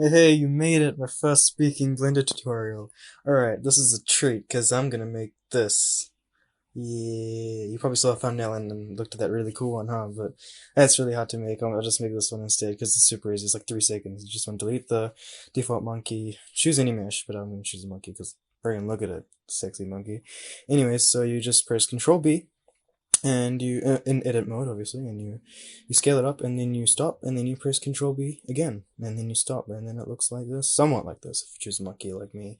Hey, you made it! My first speaking Blender tutorial. Alright, this is a treat, because I'm gonna make this. Yeah, you probably saw a thumbnail and looked at that really cool one, huh? But that's really hard to make. I'll just make this one instead, because it's super easy. It's like 3 seconds. You just want to delete the default monkey, choose any mesh, but I'm gonna choose a monkey, because friggin' look at it. Sexy monkey. Anyways, so you just press Control B, and you in edit mode obviously, and you scale it up, and then you stop, and then you press Control B again, and then you stop, and then it looks like this, somewhat like this if you choose a monkey like me.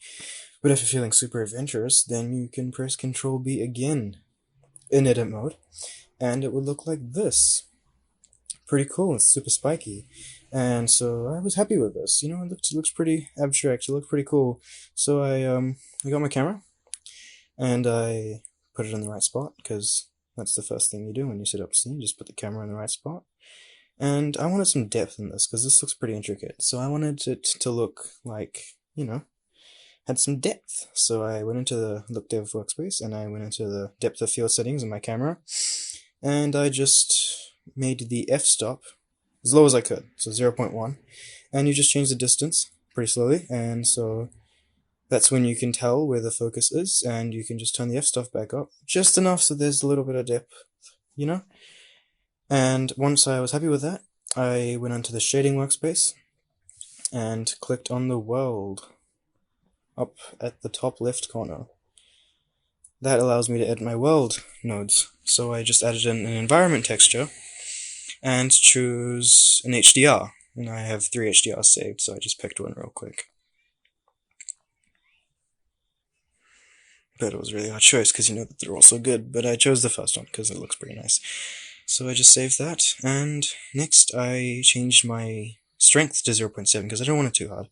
But if you're feeling super adventurous, then you can press Control B again in edit mode, and it would look like this. Pretty cool. It's super spiky, and so I was happy with this. It looks pretty abstract. It looked pretty cool. So I got my camera, and I put it in the right spot, because that's the first thing you do when you set up scene. Just put the camera in the right spot. And I wanted some depth in this, because this looks pretty intricate. So I wanted it to look like, had some depth. So I went into the Look Dev workspace, and I went into the depth of field settings in my camera, and I just made the f-stop as low as I could, so 0.1, and you just change the distance pretty slowly, and so that's when you can tell where the focus is, and you can just turn the f-stop back up just enough so there's a little bit of depth, you know? And once I was happy with that, I went onto the shading workspace and clicked on the world up at the top left corner. That allows me to edit my world nodes. So I just added in an environment texture and choose an HDR. And I have 3 HDRs saved, so I just picked one real quick. But it was a really hard choice, because you know that they're all so good, but I chose the first one because it looks pretty nice. So I just saved that, and next I changed my strength to 0.7 because I don't want it too hard.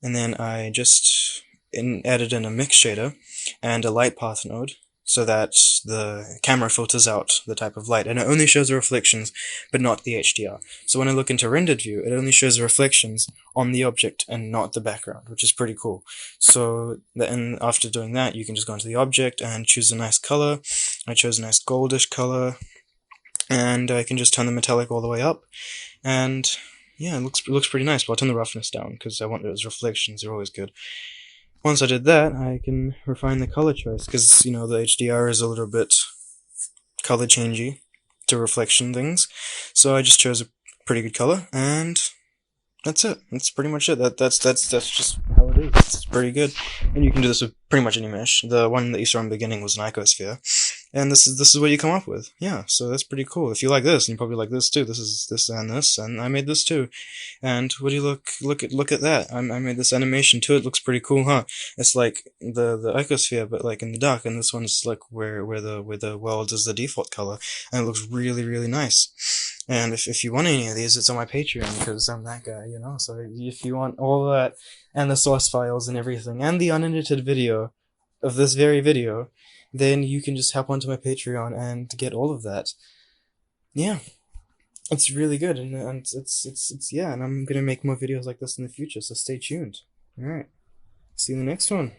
And then I just added in a mix shader and a light path node, so that the camera filters out the type of light, and it only shows the reflections, but not the HDR. So when I look into rendered view, it only shows the reflections on the object and not the background, which is pretty cool. So then after doing that, you can just go into the object and choose a nice color. I chose a nice goldish color, and I can just turn the metallic all the way up, and yeah, it looks pretty nice. But I'll turn the roughness down, because I want those reflections, they're always good. Once I did that, I can refine the color choice, because, the HDR is a little bit color changey to reflection things. So I just chose a pretty good color, and that's it. That's pretty much it. That's just how it is. It's pretty good. And you can do this with pretty much any mesh. The one that you saw in the beginning was an icosphere. And this is what you come up with. Yeah, so that's pretty cool. If you like this, and you probably like this too. This is this, and I made this too. And what do you look at that? I made this animation too. It looks pretty cool, huh? It's like the icosphere, but like in the dark. And this one's like where the world is the default color, and it looks really really nice. And if you want any of these, it's on my Patreon, because I'm that guy, So if you want all that, and the source files and everything, and the unedited video of this very video, then you can just hop onto my Patreon and get all of that. Yeah, it's really good, and it's yeah, and I'm gonna make more videos like this in the future, so stay tuned. Alright, see you in the next one.